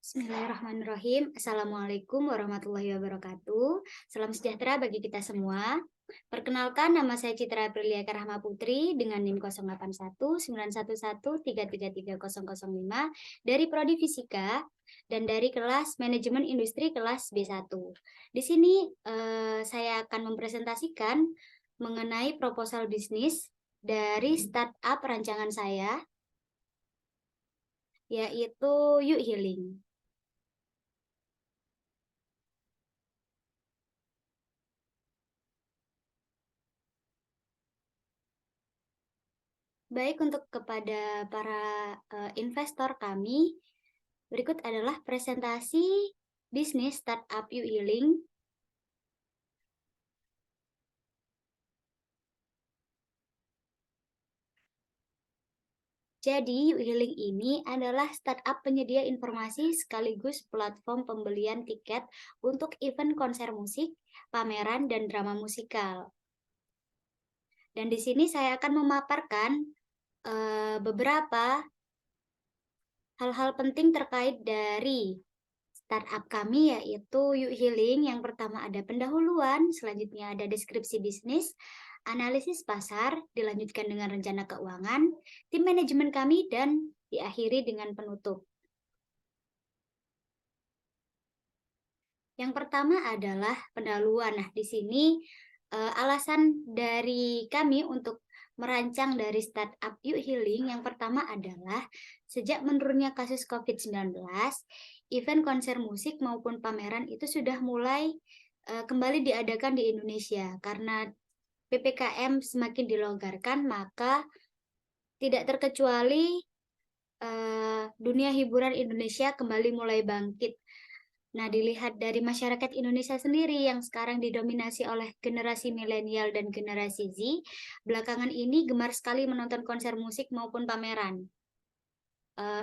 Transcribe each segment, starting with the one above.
Bismillahirrahmanirrahim. Assalamualaikum warahmatullahi wabarakatuh. Salam sejahtera bagi kita semua. Perkenalkan, nama saya Citra Aprilia Karahma Putri dengan NIM 081911333005 dari Prodi Fisika dan dari kelas Manajemen Industri kelas B1. Di sini saya akan mempresentasikan mengenai proposal bisnis dari startup rancangan saya, yaitu Yuk Healing. Baik, untuk kepada para investor kami, berikut adalah presentasi bisnis startup Yuk Healing. Jadi, Yuk Healing ini adalah startup penyedia informasi sekaligus platform pembelian tiket untuk event konser musik, pameran, dan drama musikal. Dan di sini saya akan memaparkan beberapa hal-hal penting terkait dari startup kami, yaitu Yuk Healing. Yang pertama ada pendahuluan, selanjutnya ada deskripsi bisnis, analisis pasar, dilanjutkan dengan rencana keuangan, tim manajemen kami, dan diakhiri dengan penutup. Yang pertama adalah pendahuluan. Nah, di sini alasan dari kami untuk merancang dari startup Yuk Healing yang pertama adalah sejak menurunnya kasus COVID-19, event konser musik maupun pameran itu sudah mulai kembali diadakan di Indonesia. Karena PPKM semakin dilonggarkan, maka tidak terkecuali dunia hiburan Indonesia kembali mulai bangkit. Nah, dilihat dari masyarakat Indonesia sendiri yang sekarang didominasi oleh generasi milenial dan generasi Z, belakangan ini gemar sekali menonton konser musik maupun pameran.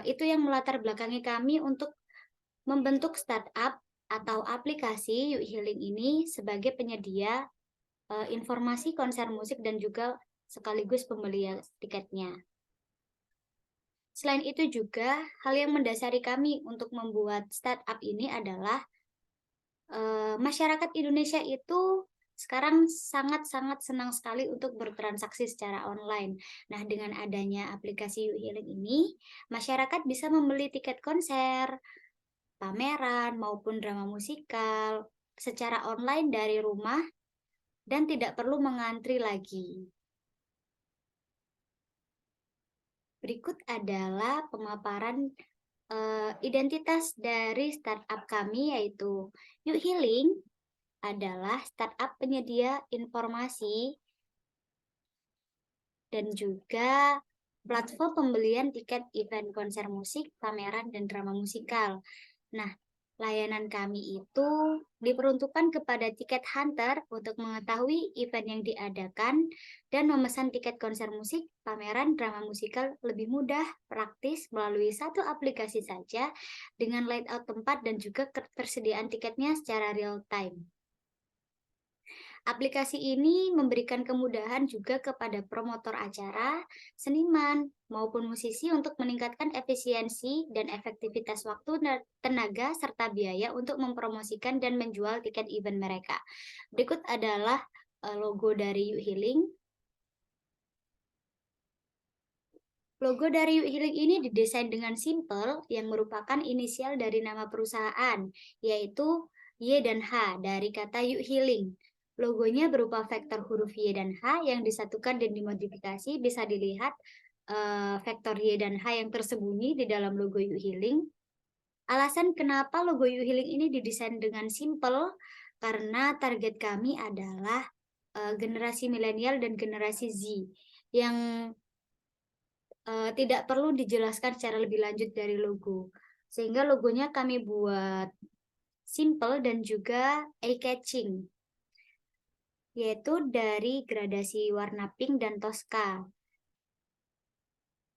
Itu yang melatar belakangi kami untuk membentuk startup atau aplikasi Yuk Healing ini sebagai penyedia informasi konser musik dan juga sekaligus pembelian tiketnya. Selain itu juga, hal yang mendasari kami untuk membuat startup ini adalah masyarakat Indonesia itu sekarang sangat-sangat senang sekali untuk bertransaksi secara online. Nah, dengan adanya aplikasi Yuk Healing ini, masyarakat bisa membeli tiket konser, pameran, maupun drama musikal secara online dari rumah dan tidak perlu mengantri lagi. Berikut adalah pemaparan identitas dari startup kami, yaitu Yuk Healing adalah startup penyedia informasi dan juga platform pembelian tiket event konser musik, pameran, dan drama musikal. Nah, layanan kami itu diperuntukkan kepada tiket hunter untuk mengetahui event yang diadakan dan memesan tiket konser musik, pameran, drama musikal lebih mudah, praktis melalui satu aplikasi saja dengan layout tempat dan juga ketersediaan tiketnya secara real time. Aplikasi ini memberikan kemudahan juga kepada promotor acara, seniman, maupun musisi untuk meningkatkan efisiensi dan efektivitas waktu, tenaga, serta biaya untuk mempromosikan dan menjual tiket event mereka. Berikut adalah logo dari Yuk Healing. Logo dari Yuk Healing ini didesain dengan simple yang merupakan inisial dari nama perusahaan, yaitu Y dan H dari kata Yuk Healing. Logonya berupa vektor huruf Y dan H yang disatukan dan dimodifikasi. Bisa dilihat vektor Y dan H yang tersembunyi di dalam logo Yuk Healing. Alasan kenapa logo Yuk Healing ini didesain dengan simple, karena target kami adalah generasi milenial dan generasi Z yang tidak perlu dijelaskan secara lebih lanjut dari logo. Sehingga logonya kami buat simple dan juga eye-catching, yaitu dari gradasi warna pink dan Tosca.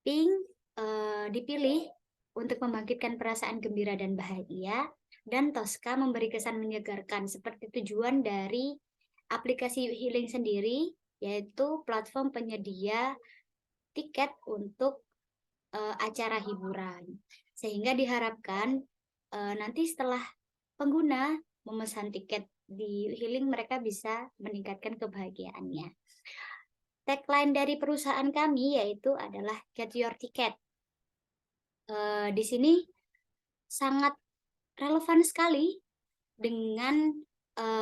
Pink dipilih untuk membangkitkan perasaan gembira dan bahagia, dan Tosca memberi kesan menyegarkan seperti tujuan dari aplikasi Healing sendiri, yaitu platform penyedia tiket untuk acara hiburan. Sehingga diharapkan nanti setelah pengguna memesan tiket di Healing, mereka bisa meningkatkan kebahagiaannya. Tagline dari perusahaan kami yaitu adalah Get Your Ticket. Di sini sangat relevan sekali dengan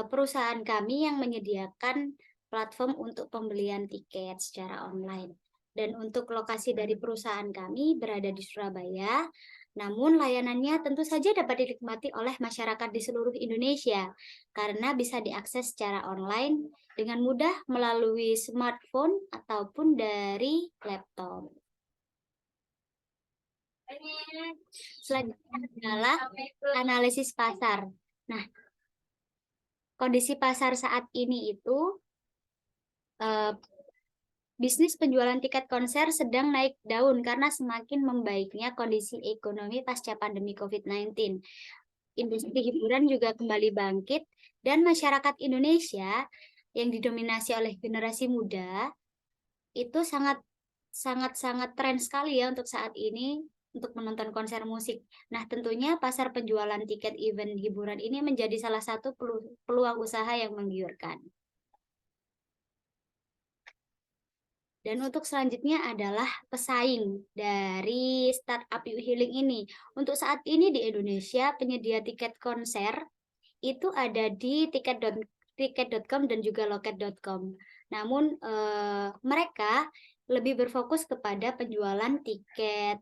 perusahaan kami yang menyediakan platform untuk pembelian tiket secara online. Dan untuk lokasi dari perusahaan kami berada di Surabaya, namun layanannya tentu saja dapat dinikmati oleh masyarakat di seluruh Indonesia karena bisa diakses secara online dengan mudah melalui smartphone ataupun dari laptop. Selanjutnya adalah analisis pasar. Nah, kondisi pasar saat ini itu bisnis penjualan tiket konser sedang naik daun karena semakin membaiknya kondisi ekonomi pasca pandemi COVID-19. Industri hiburan juga kembali bangkit dan masyarakat Indonesia yang didominasi oleh generasi muda itu sangat tren sekali ya untuk saat ini untuk menonton konser musik. Nah, tentunya pasar penjualan tiket event hiburan ini menjadi salah satu peluang usaha yang menggiurkan. Dan untuk selanjutnya adalah pesaing dari startup Yuk Healing ini. Untuk saat ini di Indonesia, penyedia tiket konser itu ada di tiket.com dan juga loket.com. Namun mereka lebih berfokus kepada penjualan tiket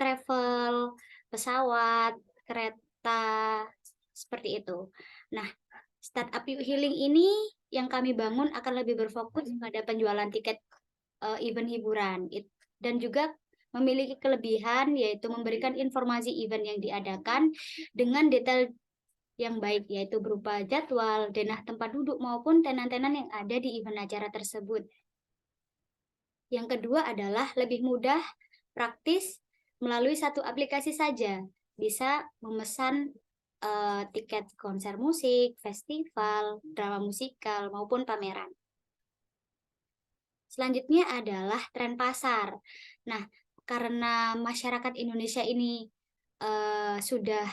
travel, pesawat, kereta, seperti itu. Nah, startup Yuk Healing ini yang kami bangun akan lebih berfokus pada penjualan tiket event hiburan dan juga memiliki kelebihan yaitu memberikan informasi event yang diadakan dengan detail yang baik yaitu berupa jadwal, denah tempat duduk maupun tenan-tenan yang ada di event acara tersebut. Yang kedua adalah lebih mudah, praktis, melalui satu aplikasi saja bisa memesan tiket konser musik, festival, drama musikal, maupun pameran. Selanjutnya adalah tren pasar. Nah, karena masyarakat Indonesia ini sudah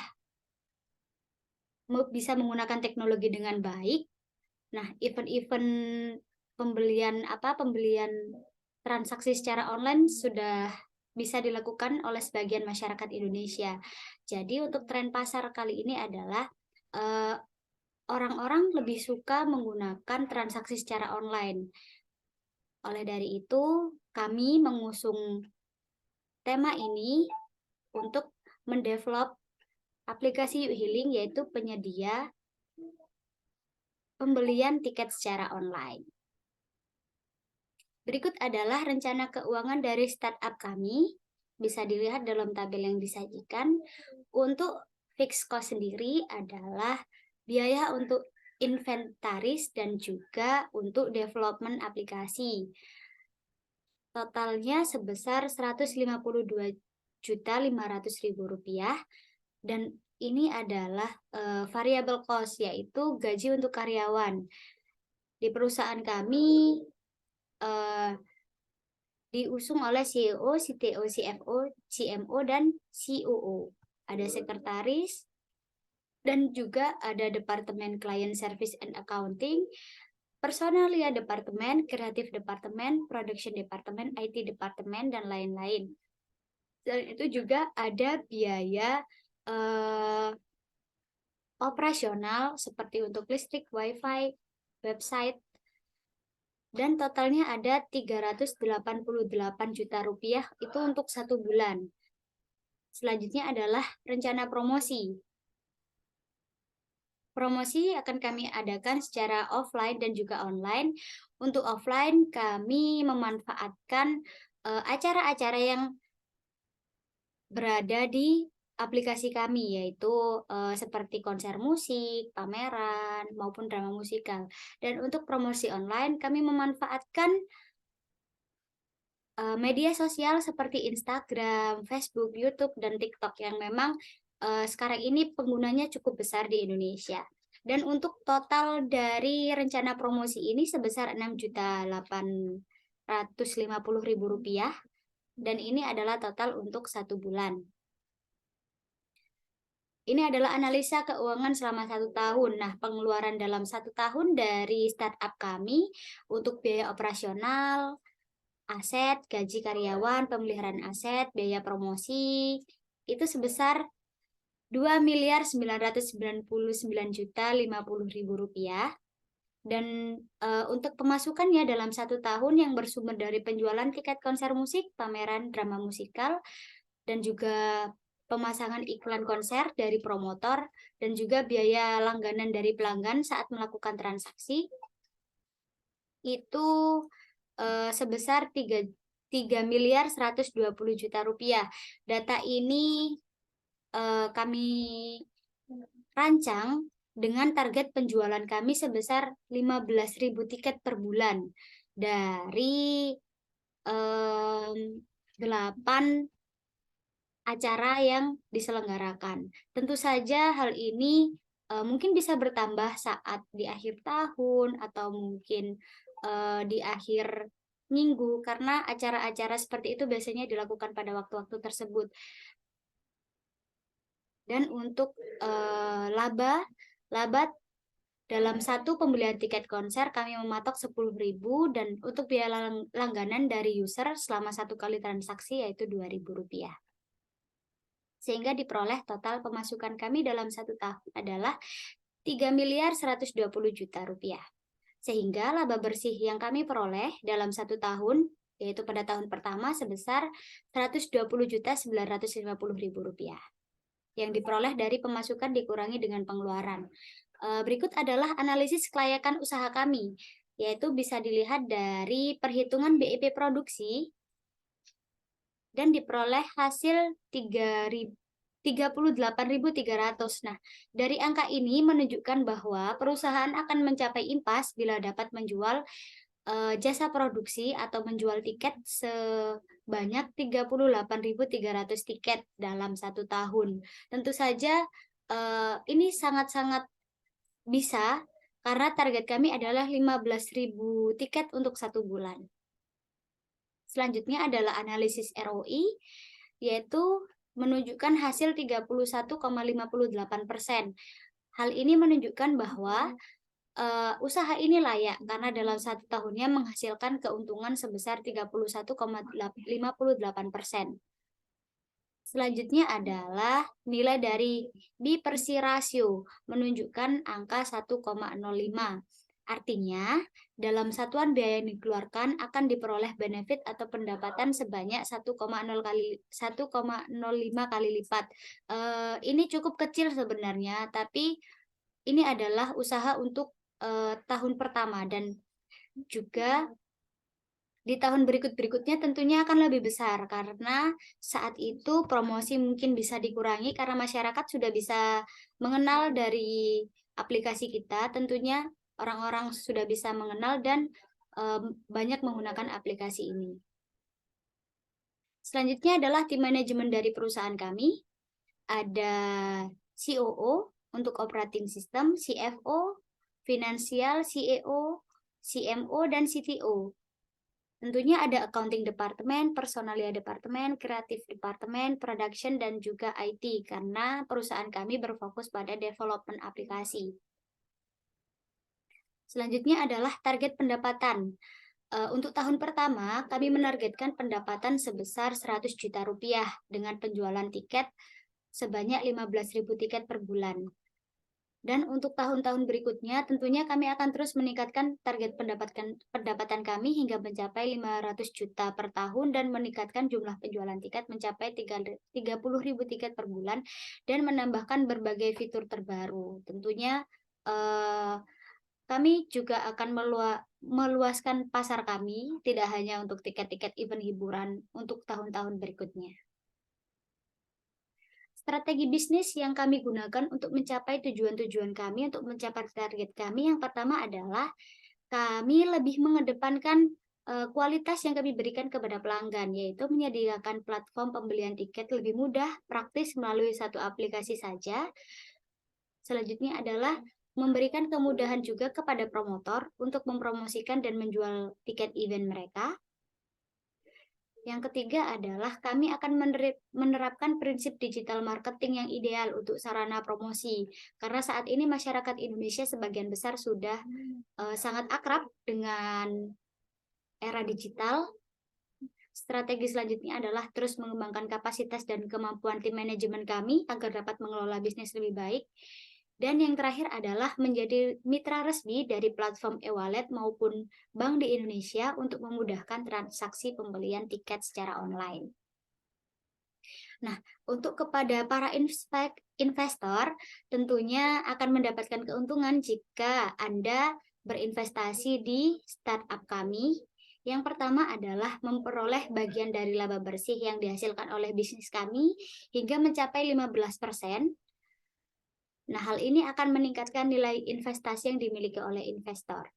bisa menggunakan teknologi dengan baik, nah event-event pembelian transaksi secara online sudah bisa dilakukan oleh sebagian masyarakat Indonesia. Jadi untuk tren pasar kali ini adalah orang-orang lebih suka menggunakan transaksi secara online. Oleh dari itu, kami mengusung tema ini untuk mendevelop aplikasi Yuk Healing, yaitu penyedia pembelian tiket secara online. Berikut adalah rencana keuangan dari startup kami. Bisa dilihat dalam tabel yang disajikan. Untuk fixed cost sendiri adalah biaya untuk inventaris dan juga untuk development aplikasi. Totalnya sebesar Rp152.500.000 dan ini adalah variable cost yaitu gaji untuk karyawan. Di perusahaan kami diusung oleh CEO, CTO, CFO, CMO, dan COO. Ada sekretaris, dan juga ada Departemen Client Service and Accounting, Personalia Departemen, Kreatif Departemen, Production Departemen, IT Departemen, dan lain-lain. Dan itu juga ada biaya operasional seperti untuk listrik, wifi, website, dan totalnya ada Rp388 juta itu untuk 1 bulan. Selanjutnya adalah rencana promosi. Promosi akan kami adakan secara offline dan juga online. Untuk offline kami memanfaatkan acara-acara yang berada di aplikasi kami, yaitu seperti konser musik, pameran, maupun drama musikal. Dan untuk promosi online, kami memanfaatkan media sosial seperti Instagram, Facebook, YouTube, dan TikTok yang memang sekarang ini penggunanya cukup besar di Indonesia. Dan untuk total dari rencana promosi ini sebesar Rp6.850.000 dan ini adalah total untuk 1 bulan. Ini adalah analisa keuangan selama 1 tahun. Nah, pengeluaran dalam 1 tahun dari startup kami untuk biaya operasional, aset, gaji karyawan, pemeliharaan aset, biaya promosi, itu sebesar 2.999.050.000 rupiah. Dan untuk pemasukannya dalam 1 tahun yang bersumber dari penjualan tiket konser musik, pameran drama musikal, dan juga pemasangan iklan konser dari promotor, dan juga biaya langganan dari pelanggan saat melakukan transaksi, itu sebesar 3.120.000.000 rupiah. Data ini kami rancang dengan target penjualan kami sebesar 15.000 tiket per bulan dari 8 acara yang diselenggarakan. Tentu saja hal ini mungkin bisa bertambah saat di akhir tahun atau mungkin di akhir minggu, karena acara-acara seperti itu biasanya dilakukan pada waktu-waktu tersebut. Dan untuk laba dalam satu pembelian tiket konser kami mematok 10.000, dan untuk biaya langganan dari user selama 1 kali transaksi yaitu 2.000 rupiah. Sehingga diperoleh total pemasukan kami dalam 1 tahun adalah 3.120.000.000 rupiah. Sehingga laba bersih yang kami peroleh dalam 1 tahun, yaitu pada tahun pertama sebesar 120.950.000 rupiah. Yang diperoleh dari pemasukan dikurangi dengan pengeluaran. Berikut adalah analisis kelayakan usaha kami, yaitu bisa dilihat dari perhitungan BIP produksi dan diperoleh hasil 38.300. Nah, dari angka ini menunjukkan bahwa perusahaan akan mencapai impas bila dapat menjual jasa produksi atau menjual tiket sebanyak 38.300 tiket dalam 1 tahun. Tentu saja ini sangat-sangat bisa, karena target kami adalah 15.000 tiket untuk 1 bulan. Selanjutnya adalah analisis ROI, yaitu menunjukkan hasil 31,58%. Hal ini menunjukkan bahwa usaha ini layak karena dalam 1 tahunnya menghasilkan keuntungan sebesar 31,58%. Selanjutnya adalah nilai dari B/C ratio, menunjukkan angka 1,05. Artinya, dalam satuan biaya yang dikeluarkan akan diperoleh benefit atau pendapatan sebanyak 1,05 kali lipat. Ini cukup kecil sebenarnya, tapi ini adalah usaha untuk tahun pertama, dan juga di tahun berikut-berikutnya tentunya akan lebih besar, karena saat itu promosi mungkin bisa dikurangi karena masyarakat sudah bisa mengenal dari aplikasi kita. Tentunya orang-orang sudah bisa mengenal dan banyak menggunakan aplikasi ini. Selanjutnya adalah tim manajemen dari perusahaan kami. Ada COO untuk operating system, CFO, finansial, CEO, CMO, dan CTO. Tentunya ada accounting departemen, personalia departemen, kreatif departemen, production, dan juga IT, karena perusahaan kami berfokus pada development aplikasi. Selanjutnya adalah target pendapatan. Untuk tahun pertama, kami menargetkan pendapatan sebesar 100 juta rupiah dengan penjualan tiket sebanyak 15.000 tiket per bulan. Dan untuk tahun-tahun berikutnya, tentunya kami akan terus meningkatkan target pendapatan kami hingga mencapai 500 juta per tahun, dan meningkatkan jumlah penjualan tiket mencapai 30.000 tiket per bulan, dan menambahkan berbagai fitur terbaru. Tentunya kami juga akan meluaskan pasar kami, tidak hanya untuk tiket-tiket event hiburan untuk tahun-tahun berikutnya. Strategi bisnis yang kami gunakan untuk mencapai tujuan-tujuan kami, untuk mencapai target kami, yang pertama adalah kami lebih mengedepankan kualitas yang kami berikan kepada pelanggan, yaitu menyediakan platform pembelian tiket lebih mudah, praktis melalui satu aplikasi saja. Selanjutnya adalah memberikan kemudahan juga kepada promotor untuk mempromosikan dan menjual tiket event mereka. Yang ketiga adalah kami akan menerapkan prinsip digital marketing yang ideal untuk sarana promosi. Karena saat ini masyarakat Indonesia sebagian besar sudah sangat akrab dengan era digital. Strategi selanjutnya adalah terus mengembangkan kapasitas dan kemampuan tim manajemen kami agar dapat mengelola bisnis lebih baik. Dan yang terakhir adalah menjadi mitra resmi dari platform e-wallet maupun bank di Indonesia untuk memudahkan transaksi pembelian tiket secara online. Nah, untuk kepada para investor, tentunya akan mendapatkan keuntungan jika Anda berinvestasi di startup kami. Yang pertama adalah memperoleh bagian dari laba bersih yang dihasilkan oleh bisnis kami hingga mencapai 15%. Nah, hal ini akan meningkatkan nilai investasi yang dimiliki oleh investor.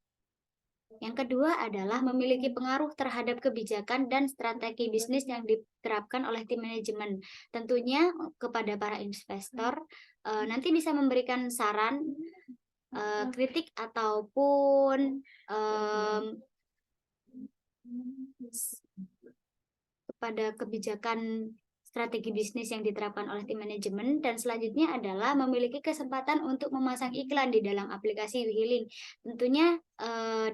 Yang kedua adalah memiliki pengaruh terhadap kebijakan dan strategi bisnis yang diterapkan oleh tim manajemen. Tentunya kepada para investor nanti bisa memberikan saran, kritik ataupun kepada kebijakan strategi bisnis yang diterapkan oleh tim manajemen. Dan selanjutnya adalah memiliki kesempatan untuk memasang iklan di dalam aplikasi Healing. Tentunya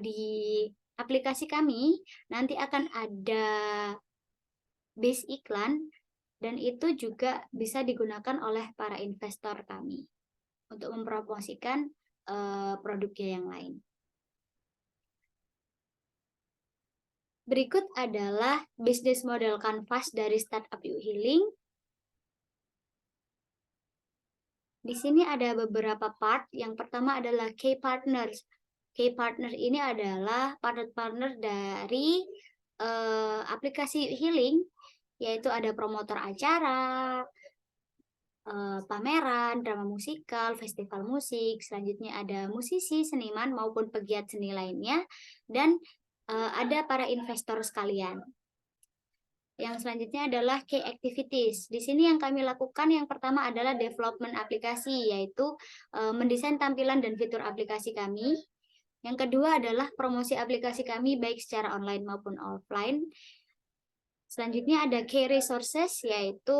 di aplikasi kami nanti akan ada base iklan dan itu juga bisa digunakan oleh para investor kami untuk mempromosikan produknya yang lain. Berikut adalah bisnis model kanvas dari startup Yuk Healing. Di sini ada beberapa part. Yang pertama adalah key partners. Key partner ini adalah partner-partner dari aplikasi Healing, yaitu ada promotor acara, pameran, drama musikal, festival musik. Selanjutnya ada musisi, seniman, maupun pegiat seni lainnya. Dan ada para investor sekalian. Yang selanjutnya adalah key activities. Di sini yang kami lakukan yang pertama adalah development aplikasi, yaitu mendesain tampilan dan fitur aplikasi kami. Yang kedua adalah promosi aplikasi kami baik secara online maupun offline. Selanjutnya ada key resources, yaitu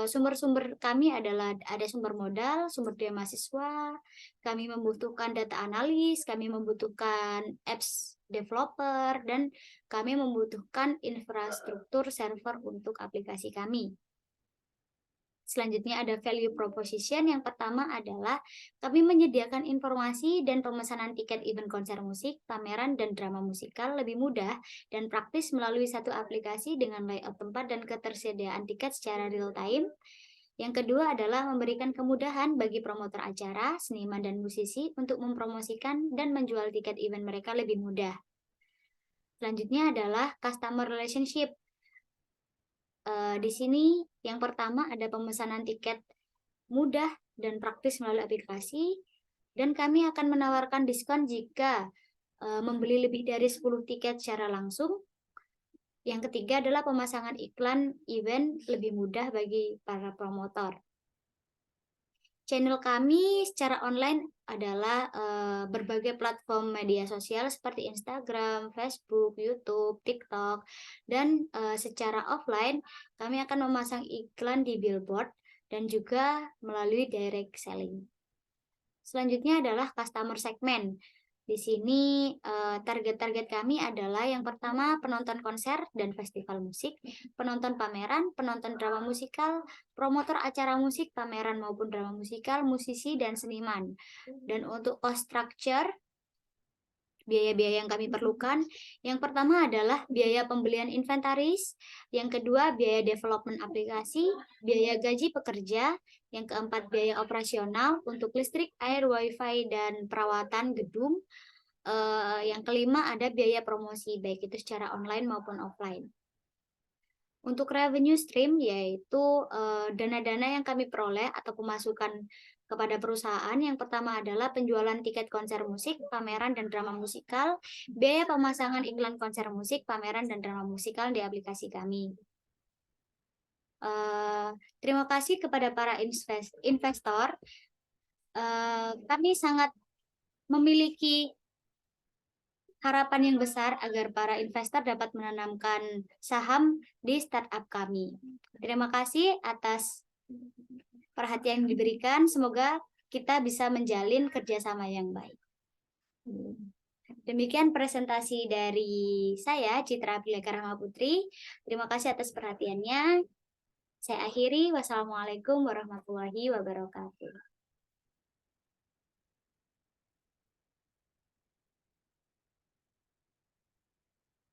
sumber-sumber kami adalah ada sumber modal, sumber daya mahasiswa, kami membutuhkan data analis, kami membutuhkan apps developer, dan kami membutuhkan infrastruktur server untuk aplikasi kami. Selanjutnya ada value proposition. Yang pertama adalah kami menyediakan informasi dan pemesanan tiket event konser musik, pameran, dan drama musikal lebih mudah dan praktis melalui satu aplikasi dengan layout tempat dan ketersediaan tiket secara real time. Yang kedua adalah memberikan kemudahan bagi promotor acara, seniman, dan musisi untuk mempromosikan dan menjual tiket event mereka lebih mudah. Selanjutnya adalah customer relationship. Di sini yang pertama ada pemesanan tiket mudah dan praktis melalui aplikasi, dan kami akan menawarkan diskon jika membeli lebih dari 10 tiket secara langsung. Yang ketiga adalah pemasangan iklan event lebih mudah bagi para promotor. Channel kami secara online adalah berbagai platform media sosial seperti Instagram, Facebook, YouTube, TikTok, dan secara offline kami akan memasang iklan di billboard dan juga melalui direct selling. Selanjutnya adalah customer segment. Di sini target-target kami adalah yang pertama penonton konser dan festival musik, penonton pameran, penonton drama musikal, promotor acara musik, pameran maupun drama musikal, musisi, dan seniman. Dan untuk cost structure, biaya-biaya yang kami perlukan, yang pertama adalah biaya pembelian inventaris, yang kedua biaya development aplikasi, biaya gaji pekerja, yang keempat biaya operasional untuk listrik, air, wifi, dan perawatan gedung, yang kelima ada biaya promosi baik itu secara online maupun offline. Untuk revenue stream yaitu dana-dana yang kami peroleh atau pemasukan kepada perusahaan. Yang pertama adalah penjualan tiket konser musik, pameran, dan drama musikal, biaya pemasangan iklan konser musik, pameran, dan drama musikal di aplikasi kami. Terima kasih kepada para investor. Kami sangat memiliki harapan yang besar agar para investor dapat menanamkan saham di startup kami. Terima kasih atas perhatian yang diberikan. Semoga kita bisa menjalin kerjasama yang baik. Demikian presentasi dari saya, Citra Aprileka Rahma Putri. Terima kasih atas perhatiannya. Saya akhiri. Wassalamualaikum warahmatullahi wabarakatuh.